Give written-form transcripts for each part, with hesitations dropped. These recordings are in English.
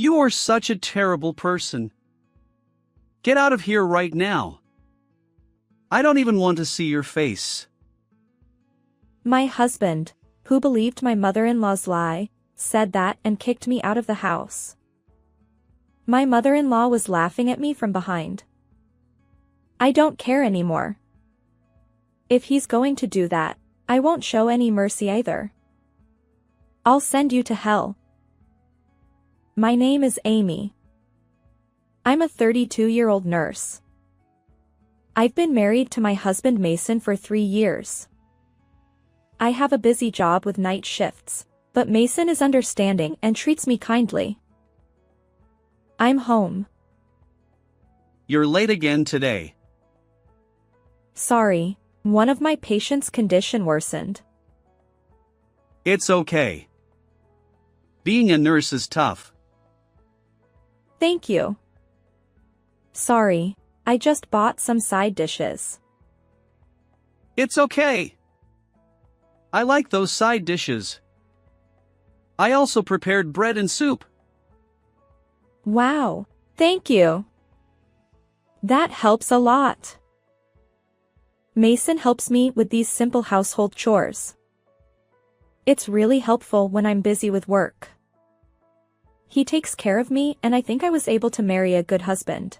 You are such a terrible person. Get out of here right now. I don't even want to see your face. My husband, who believed my mother-in-law's lie, said that and kicked me out of the house. My mother-in-law was laughing at me from behind. I don't care anymore. If he's going to do that, I won't show any mercy either. I'll send you to hell. My name is Amy. I'm a 32-year-old nurse. I've been married to my husband Mason for 3 years. I have a busy job with night shifts, but Mason is understanding and treats me kindly. I'm home. You're late again today. Sorry, one of my patients' condition worsened. It's okay. Being a nurse is tough. Thank you. Sorry, I just bought some side dishes. It's okay. I like those side dishes. I also prepared bread and soup. Wow, thank you. That helps a lot. Mason helps me with these simple household chores. It's really helpful when I'm busy with work. He takes care of me, and I think I was able to marry a good husband.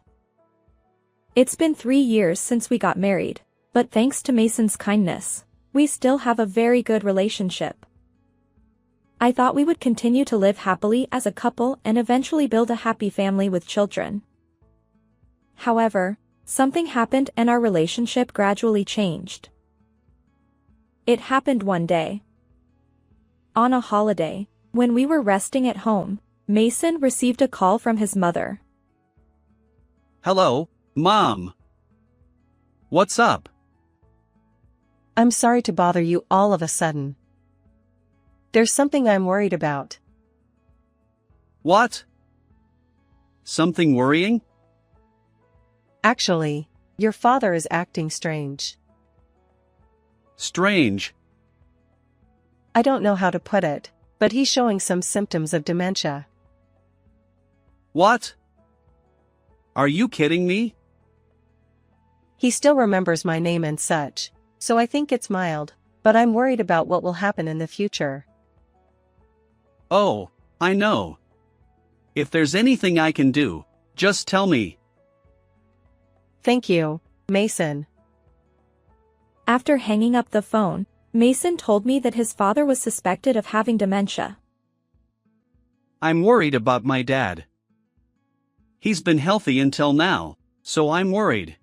It's been 3 years since we got married, but thanks to Mason's kindness, we still have a very good relationship. I thought we would continue to live happily as a couple and eventually build a happy family with children. However, something happened and our relationship gradually changed. It happened one day. On a holiday, when we were resting at home, Mason received a call from his mother. Hello, Mom. What's up? I'm sorry to bother you all of a sudden. There's something I'm worried about. What? Something worrying? Actually, your father is acting strange. Strange. I don't know how to put it, but he's showing some symptoms of dementia. What? Are you kidding me? He still remembers my name and such, so I think it's mild, but I'm worried about what will happen in the future. Oh, I know. If there's anything I can do, just tell me. Thank you, Mason. After hanging up the phone, Mason told me that his father was suspected of having dementia. I'm worried about my dad. He's been healthy until now, so I'm worried.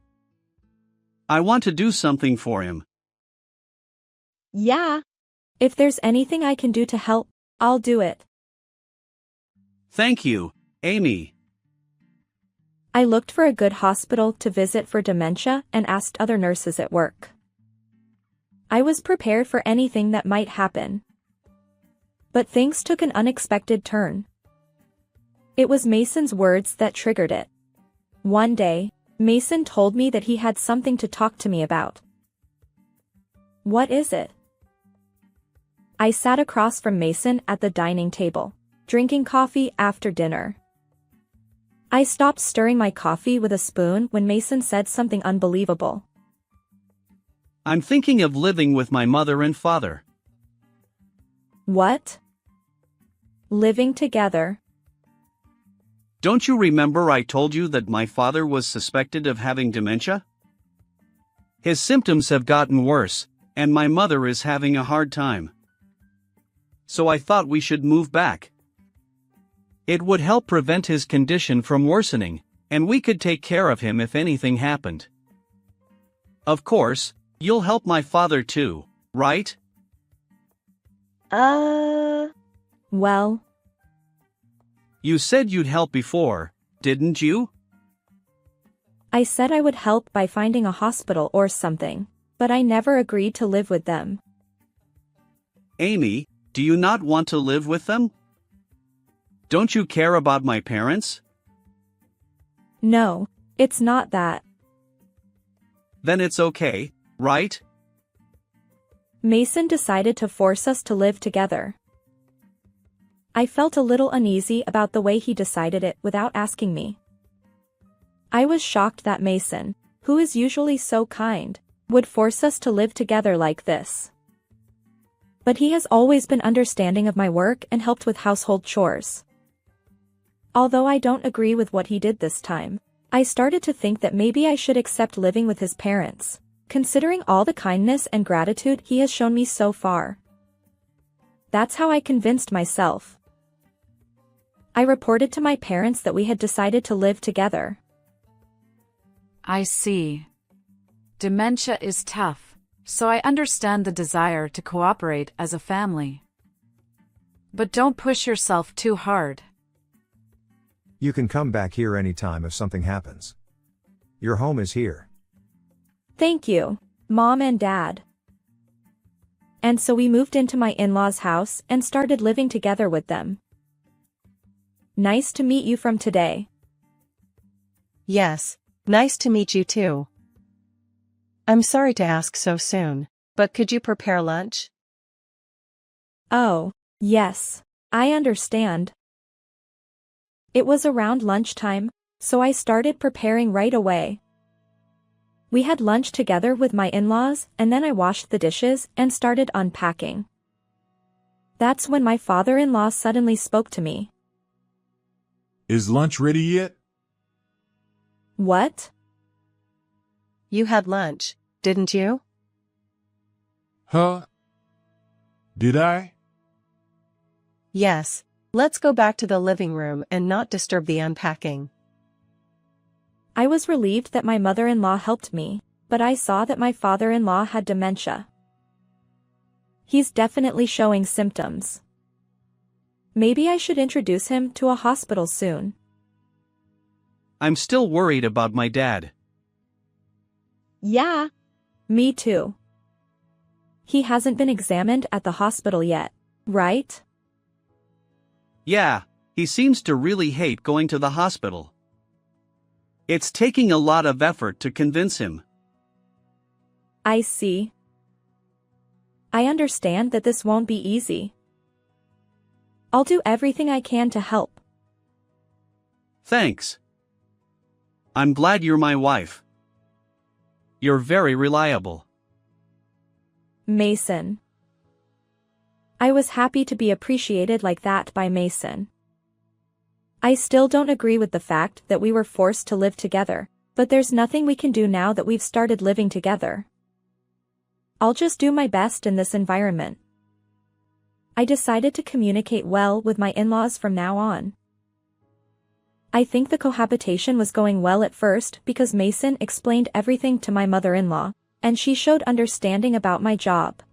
I want to do something for him. Yeah. If there's anything I can do to help, I'll do it. Thank you, Amy. I looked for a good hospital to visit for dementia and asked other nurses at work. I was prepared for anything that might happen. But things took an unexpected turn. It was Mason's words that triggered it. One day, Mason told me that he had something to talk to me about. What is it? I sat across from Mason at the dining table, drinking coffee after dinner. I stopped stirring my coffee with a spoon when Mason said something unbelievable. I'm thinking of living with my mother and father. What? Living together? Don't you remember I told you that my father was suspected of having dementia? His symptoms have gotten worse, and my mother is having a hard time. So I thought we should move back. It would help prevent his condition from worsening, and we could take care of him if anything happened. Of course, you'll help my father too, right? Well. You said you'd help before, didn't you? I said I would help by finding a hospital or something, but I never agreed to live with them. Amy, do you not want to live with them? Don't you care about my parents? No, it's not that. Then it's okay, right? Mason decided to force us to live together. I felt a little uneasy about the way he decided it without asking me. I was shocked that Mason, who is usually so kind, would force us to live together like this. But he has always been understanding of my work and helped with household chores. Although I don't agree with what he did this time, I started to think that maybe I should accept living with his parents, considering all the kindness and gratitude he has shown me so far. That's how I convinced myself. I reported to my parents that we had decided to live together. I see. Dementia is tough, so I understand the desire to cooperate as a family. But don't push yourself too hard. You can come back here anytime if something happens. Your home is here. Thank you, Mom and Dad. And so we moved into my in-laws' house and started living together with them. Nice to meet you from today. Yes, nice to meet you too. I'm sorry to ask so soon, but could you prepare lunch? Oh, yes, I understand. It was around lunchtime, so I started preparing right away. We had lunch together with my in-laws, and then I washed the dishes and started unpacking. That's when my father-in-law suddenly spoke to me. Is lunch ready yet? What? You had lunch, didn't you? Huh? Did I? Yes, let's go back to the living room and not disturb the unpacking. I was relieved that my mother-in-law helped me, but I saw that my father-in-law had dementia. He's definitely showing symptoms. Maybe I should introduce him to a hospital soon. I'm still worried about my dad. Yeah. Me too. He hasn't been examined at the hospital yet, right? Yeah, he seems to really hate going to the hospital. It's taking a lot of effort to convince him. I see. I understand that this won't be easy. I'll do everything I can to help. Thanks. I'm glad you're my wife. You're very reliable. Mason. I was happy to be appreciated like that by Mason. I still don't agree with the fact that we were forced to live together, but there's nothing we can do now that we've started living together. I'll just do my best in this environment. I decided to communicate well with my in-laws from now on. I think the cohabitation was going well at first because Mason explained everything to my mother-in-law, and she showed understanding about my job.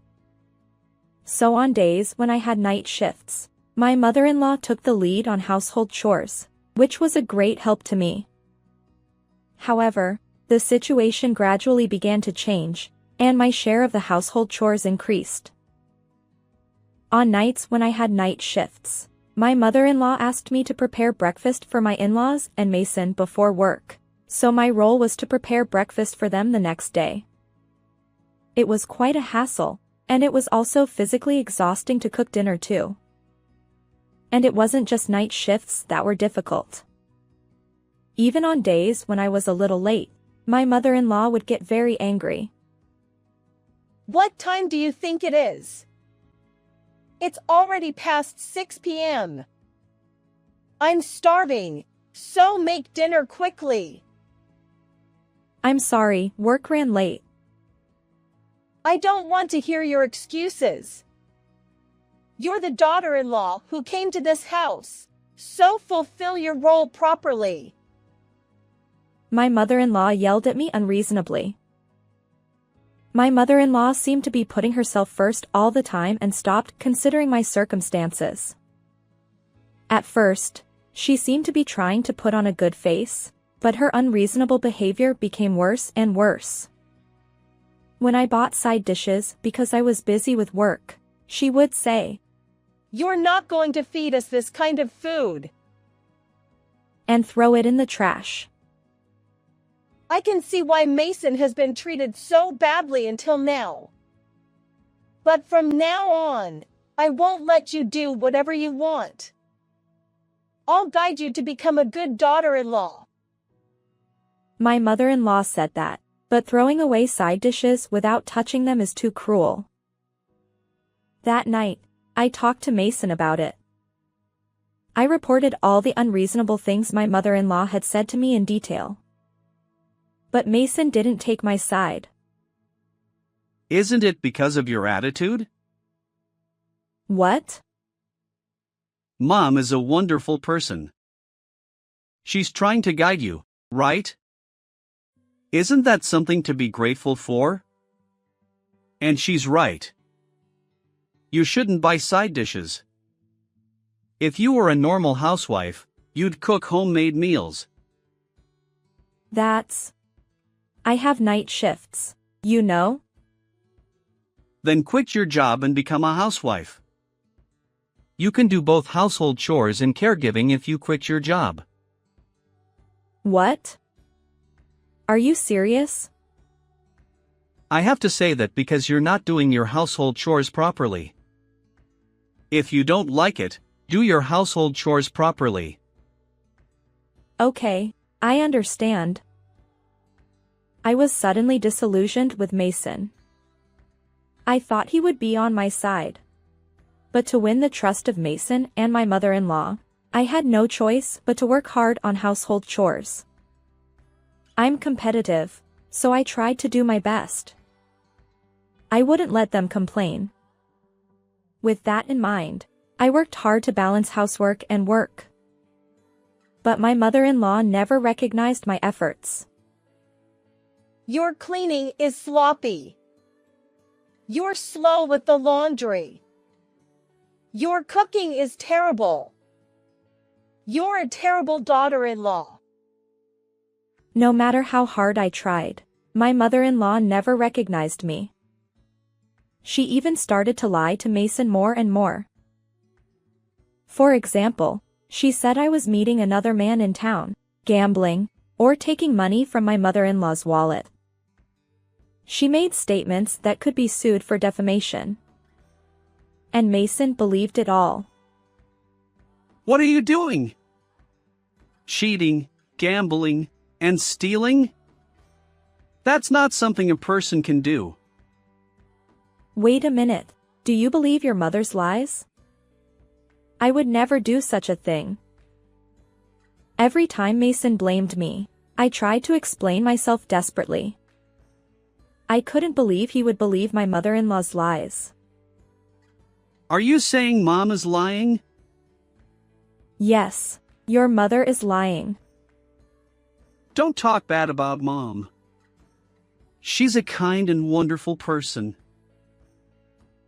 So on days when I had night shifts, my mother-in-law took the lead on household chores, which was a great help to me. However, the situation gradually began to change, and my share of the household chores increased. On nights when I had night shifts, my mother-in-law asked me to prepare breakfast for my in-laws and Mason before work, so my role was to prepare breakfast for them the next day. It was quite a hassle, and it was also physically exhausting to cook dinner too. And it wasn't just night shifts that were difficult. Even on days when I was a little late, my mother-in-law would get very angry. What time do you think it is? It's already past 6 p.m. I'm starving, so make dinner quickly. I'm sorry, work ran late. I don't want to hear your excuses. You're the daughter-in-law who came to this house, so fulfill your role properly. My mother-in-law yelled at me unreasonably. My mother-in-law seemed to be putting herself first all the time and stopped considering my circumstances. At first, she seemed to be trying to put on a good face, but her unreasonable behavior became worse and worse. When I bought side dishes because I was busy with work, she would say, "You're not going to feed us this kind of food," and throw it in the trash. I can see why Mason has been treated so badly until now. But from now on, I won't let you do whatever you want. I'll guide you to become a good daughter-in-law. My mother-in-law said that, but throwing away side dishes without touching them is too cruel. That night, I talked to Mason about it. I reported all the unreasonable things my mother-in-law had said to me in detail. But Mason didn't take my side. Isn't it because of your attitude? What? Mom is a wonderful person. She's trying to guide you, right? Isn't that something to be grateful for? And she's right. You shouldn't buy side dishes. If you were a normal housewife, you'd cook homemade meals. I have night shifts, you know? Then quit your job and become a housewife. You can do both household chores and caregiving if you quit your job. What? Are you serious? I have to say that because you're not doing your household chores properly. If you don't like it, do your household chores properly. Okay, I understand. I was suddenly disillusioned with Mason. I thought he would be on my side. But to win the trust of Mason and my mother-in-law, I had no choice but to work hard on household chores. I'm competitive, so I tried to do my best. I wouldn't let them complain. With that in mind, I worked hard to balance housework and work. But my mother-in-law never recognized my efforts. Your cleaning is sloppy. You're slow with the laundry. Your cooking is terrible. You're a terrible daughter-in-law. No matter how hard I tried, my mother-in-law never recognized me. She even started to lie to Mason more and more. For example, she said I was meeting another man in town, gambling, or taking money from my mother-in-law's wallet. She made statements that could be sued for defamation. And Mason believed it all. What are you doing? Cheating, gambling, and stealing? That's not something a person can do. Wait a minute, do you believe your mother's lies? I would never do such a thing. Every time Mason blamed me, I tried to explain myself desperately. I couldn't believe he would believe my mother-in-law's lies. Are you saying Mom is lying? Yes, your mother is lying. Don't talk bad about Mom. She's a kind and wonderful person.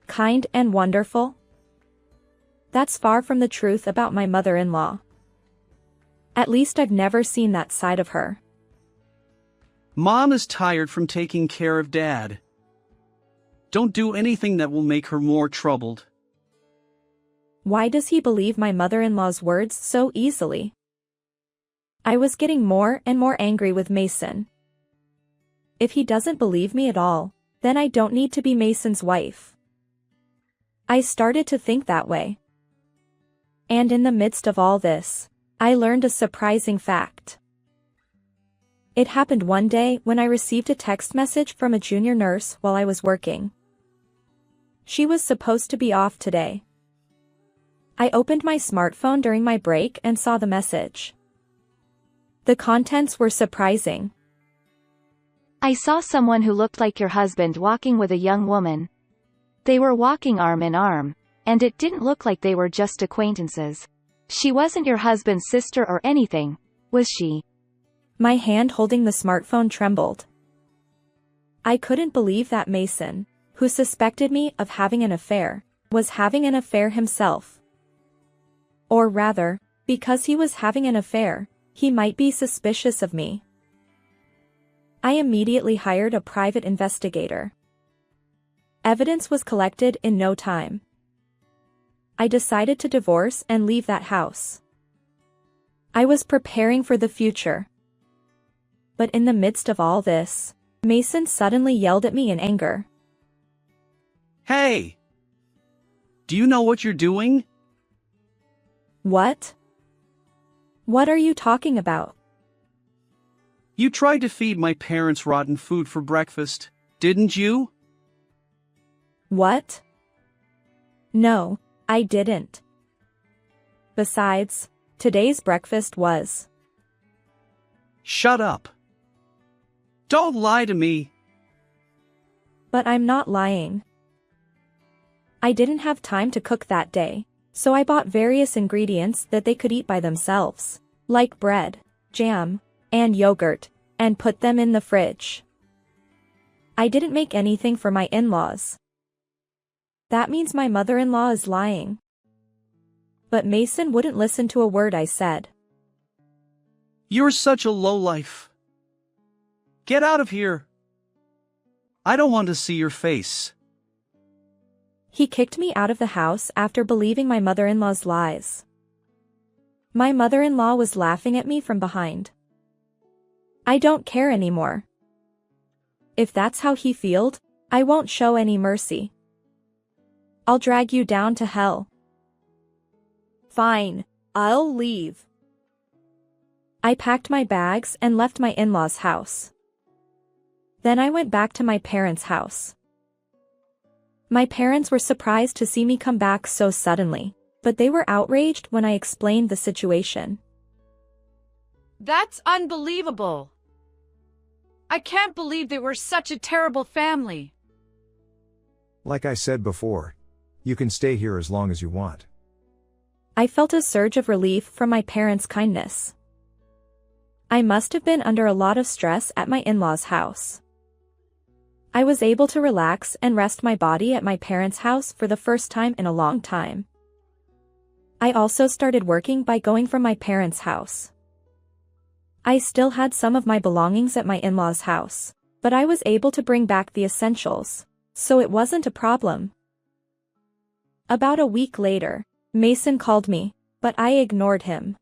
Kind and wonderful? That's far from the truth about my mother-in-law. At least I've never seen that side of her. Mom is tired from taking care of Dad. Don't do anything that will make her more troubled. Why does he believe my mother-in-law's words so easily? I was getting more and more angry with Mason. If he doesn't believe me at all, then I don't need to be Mason's wife. I started to think that way. And in the midst of all this, I learned a surprising fact. It happened one day when I received a text message from a junior nurse while I was working. She was supposed to be off today. I opened my smartphone during my break and saw the message. The contents were surprising. I saw someone who looked like your husband walking with a young woman. They were walking arm in arm, and it didn't look like they were just acquaintances. She wasn't your husband's sister or anything, was she? My hand holding the smartphone trembled. I couldn't believe that Mason, who suspected me of having an affair, was having an affair himself. Or rather, because he was having an affair, he might be suspicious of me. I immediately hired a private investigator. Evidence was collected in no time. I decided to divorce and leave that house. I was preparing for the future. But in the midst of all this, Mason suddenly yelled at me in anger. Hey! Do you know what you're doing? What? What are you talking about? You tried to feed my parents rotten food for breakfast, didn't you? What? No, I didn't. Besides, today's breakfast was. Shut up. Don't lie to me. But I'm not lying. I didn't have time to cook that day, so I bought various ingredients that they could eat by themselves, like bread, jam, and yogurt, and put them in the fridge. I didn't make anything for my in-laws. That means my mother-in-law is lying. But Mason wouldn't listen to a word I said. You're such a lowlife. Get out of here. I don't want to see your face. He kicked me out of the house after believing my mother-in-law's lies. My mother-in-law was laughing at me from behind. I don't care anymore. If that's how he feels, I won't show any mercy. I'll drag you down to hell. Fine, I'll leave. I packed my bags and left my in-laws' house. Then I went back to my parents' house. My parents were surprised to see me come back so suddenly, but they were outraged when I explained the situation. That's unbelievable. I can't believe they were such a terrible family. Like I said before, you can stay here as long as you want. I felt a surge of relief from my parents' kindness. I must have been under a lot of stress at my in-laws' house. I was able to relax and rest my body at my parents' house for the first time in a long time. I also started working by going from my parents' house. I still had some of my belongings at my in-laws' house, but I was able to bring back the essentials, so it wasn't a problem. About a week later, Mason called me, but I ignored him.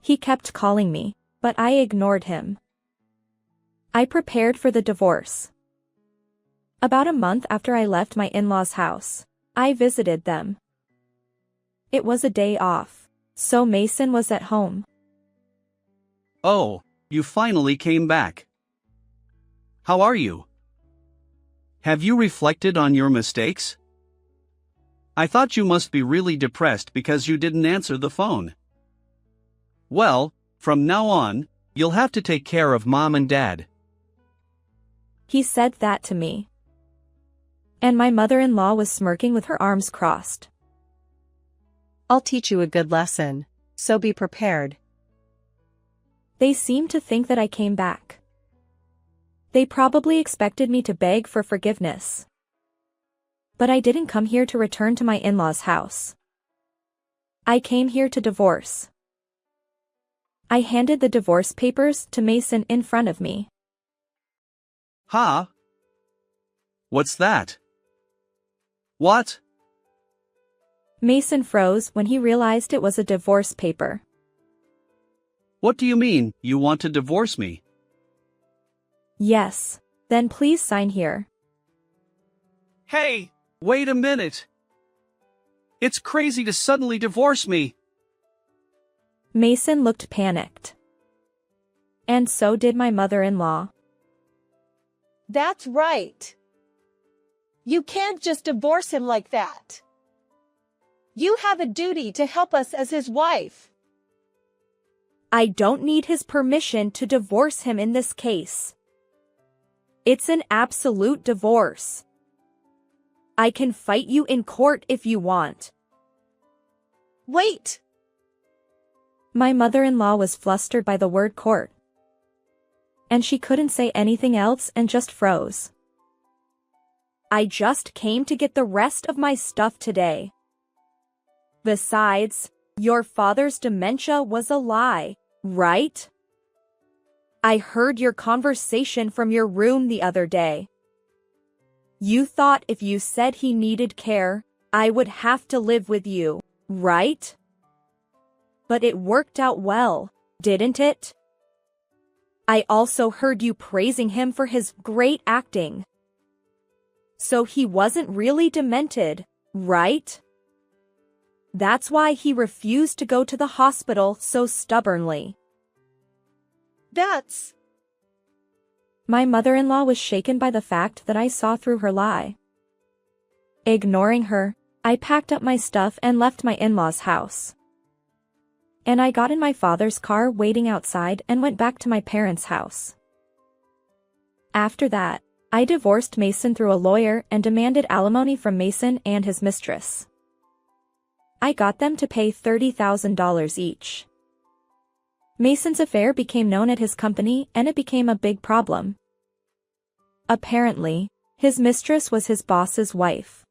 He kept calling me, but I ignored him. I prepared for the divorce. About a month after I left my in-laws' house, I visited them. It was a day off, so Mason was at home. Oh, you finally came back. How are you? Have you reflected on your mistakes? I thought you must be really depressed because you didn't answer the phone. Well, from now on, you'll have to take care of Mom and Dad. He said that to me. And my mother-in-law was smirking with her arms crossed. I'll teach you a good lesson, so be prepared. They seemed to think that I came back. They probably expected me to beg for forgiveness. But I didn't come here to return to my in-laws' house. I came here to divorce. I handed the divorce papers to Mason in front of me. Huh? What's that? What? Mason froze when he realized it was a divorce paper. What do you mean, you want to divorce me? Yes. Then please sign here. Hey, wait a minute. It's crazy to suddenly divorce me. Mason looked panicked. And so did my mother-in-law. That's right. You can't just divorce him like that. You have a duty to help us as his wife. I don't need his permission to divorce him in this case. It's an absolute divorce. I can fight you in court if you want. Wait! My mother-in-law was flustered by the word court. And she couldn't say anything else and just froze. I just came to get the rest of my stuff today. Besides, your father's dementia was a lie, right? I heard your conversation from your room the other day. You thought if you said he needed care, I would have to live with you, right? But it worked out well, didn't it? I also heard you praising him for his great acting. So he wasn't really demented, right? That's why he refused to go to the hospital so stubbornly. That's... My mother-in-law was shaken by the fact that I saw through her lie. Ignoring her, I packed up my stuff and left my in-laws' house. And I got in my father's car waiting outside and went back to my parents' house. After that, I divorced Mason through a lawyer and demanded alimony from Mason and his mistress. I got them to pay $30,000 each. Mason's affair became known at his company and it became a big problem. Apparently, his mistress was his boss's wife.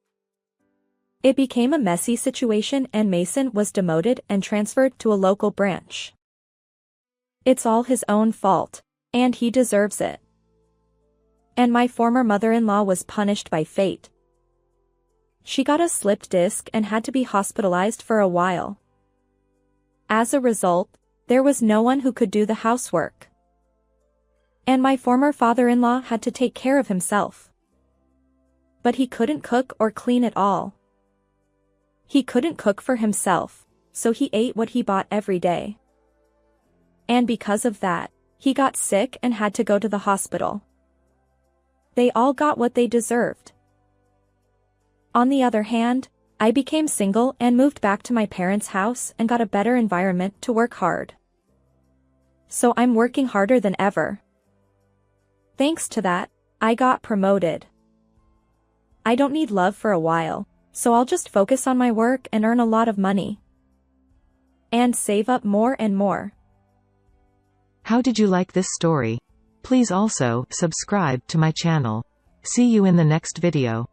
It became a messy situation and Mason was demoted and transferred to a local branch. It's all his own fault, and he deserves it. And my former mother-in-law was punished by fate. She got a slipped disc and had to be hospitalized for a while. As a result, there was no one who could do the housework. And my former father-in-law had to take care of himself. But he couldn't cook or clean at all. He couldn't cook for himself, so he ate what he bought every day. And because of that, he got sick and had to go to the hospital. They all got what they deserved. On the other hand, I became single and moved back to my parents' house and got a better environment to work hard. So I'm working harder than ever. Thanks to that, I got promoted. I don't need love for a while, so I'll just focus on my work and earn a lot of money. And save up more and more. How did you like this story? Please also subscribe to my channel. See you in the next video.